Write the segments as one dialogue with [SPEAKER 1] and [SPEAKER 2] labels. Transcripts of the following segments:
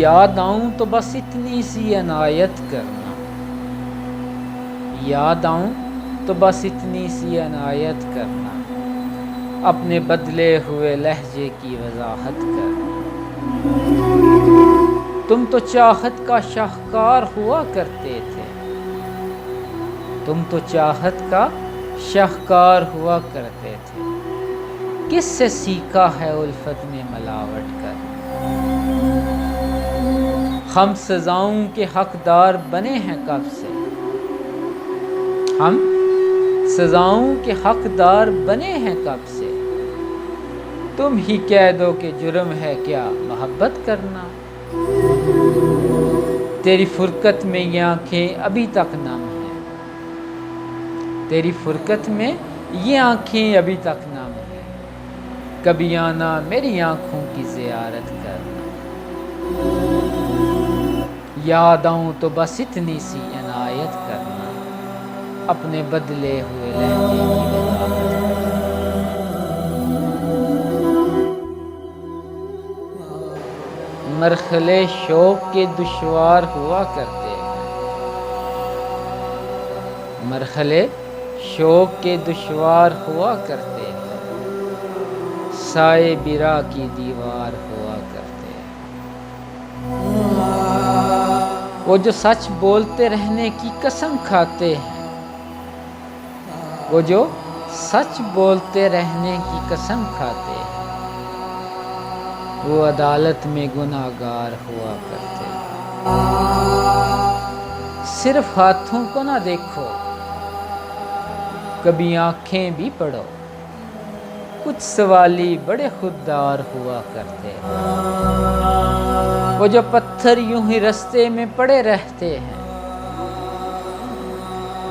[SPEAKER 1] یاد آؤں تو بس اتنی سی عنایت کرنا، یاد آؤں تو بس اتنی سی عنایت کرنا، اپنے بدلے ہوئے لہجے کی وضاحت کرنا۔ تم تو چاہت کا شاہکار ہوا کرتے تھے، تم تو چاہت کا شاہکار ہوا کرتے تھے، کس سے سیکھا ہے الفت میں ملاوٹ کرنا؟ ہم سزاؤں کے حقدار بنے ہیں کب سے، ہم سزاؤں کے حقدار بنے ہیں کب سے، تم ہی کہہ دو کہ جرم ہے کیا محبت کرنا؟ تیری فرقت میں یہ آنکھیں ابھی تک نم ہیں، تیری فرقت میں یہ آنکھیں ابھی تک نم ہیں، کبھی آنا میری آنکھوں کی زیارت کرنا۔ یاد آؤں تو بس اتنی سی عنایت کرنا، اپنے بدلے ہوئے لہجے کی وضاحت کرنا۔ مرحلے شوق کے دشوار ہوا کرتے ہیں، مرحلے شوق کے دشوار ہوا کرتے ہیں، سائے برا کی دیوار ہوا کرتے ہیں۔ وہ جو سچ بولتے رہنے کی قسم کھاتے ہیں، وہ جو سچ بولتے رہنے کی قسم کھاتے ہیں، وہ عدالت میں گناہگار ہوا کرتے ہیں۔ صرف ہاتھوں کو نہ دیکھو، کبھی آنکھیں بھی پڑھو، کچھ سوالی بڑے خوددار ہوا کرتے ہیں۔ وہ جو پتھر یوں ہی رستے میں پڑے رہتے ہیں،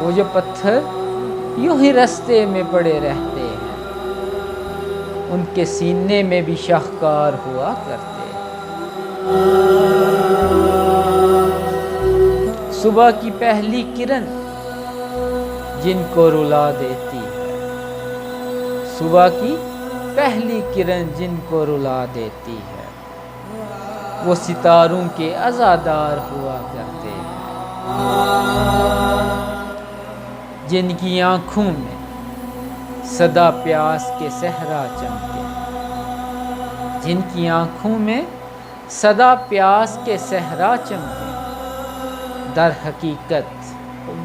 [SPEAKER 1] وہ جو پتھر یوں ہی رستے میں پڑے رہتے ہیں، ان کے سینے میں بھی شاہکار ہوا کرتے ہیں۔ صبح کی پہلی کرن جن کو رلا دیتی ہے، صبح کی پہلی کرن جن کو رلا دیتی ہے، وہ ستاروں کے عزادار ہوا کرتے ہیں۔ جن کی آنکھوں میں سدا پیاس کے صحرا چمکے، جن کی آنکھوں میں سدا پیاس کے صحرا چمکے، در حقیقت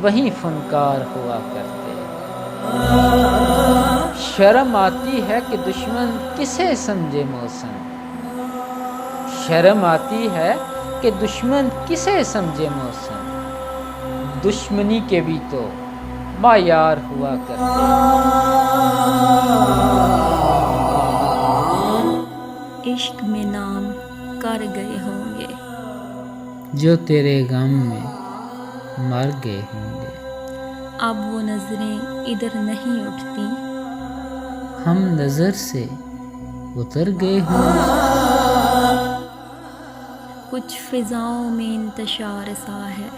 [SPEAKER 1] وہی فنکار ہوا کرتے ہیں۔ شرم آتی ہے کہ دشمن کسے سمجھے موسم، شرم آتی ہے کہ دشمن کسے سمجھے موسم، دشمنی کے بھی تو معیار ہوا کرتے ہیں۔
[SPEAKER 2] عشق میں نام کر گئے ہوں گے
[SPEAKER 1] جو تیرے غم میں مر گئے ہوں گے،
[SPEAKER 2] اب وہ نظریں ادھر نہیں اٹھتی،
[SPEAKER 1] ہم نظر سے اتر گئے ہوں گے۔
[SPEAKER 2] کچھ فضاؤں میں انتشار سا ہے،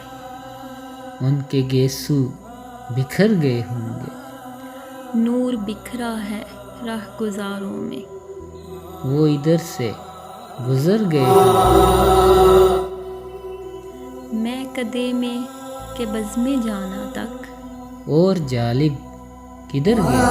[SPEAKER 1] ان کے گیسو بکھر گئے ہوں گے،
[SPEAKER 2] نور بکھرا ہے راہ گزاروں میں،
[SPEAKER 1] وہ ادھر سے گزر گئے ہوں گے۔
[SPEAKER 2] میں کدے میں کہ بزم جانا تک،
[SPEAKER 1] اور جالب کدھر گئے؟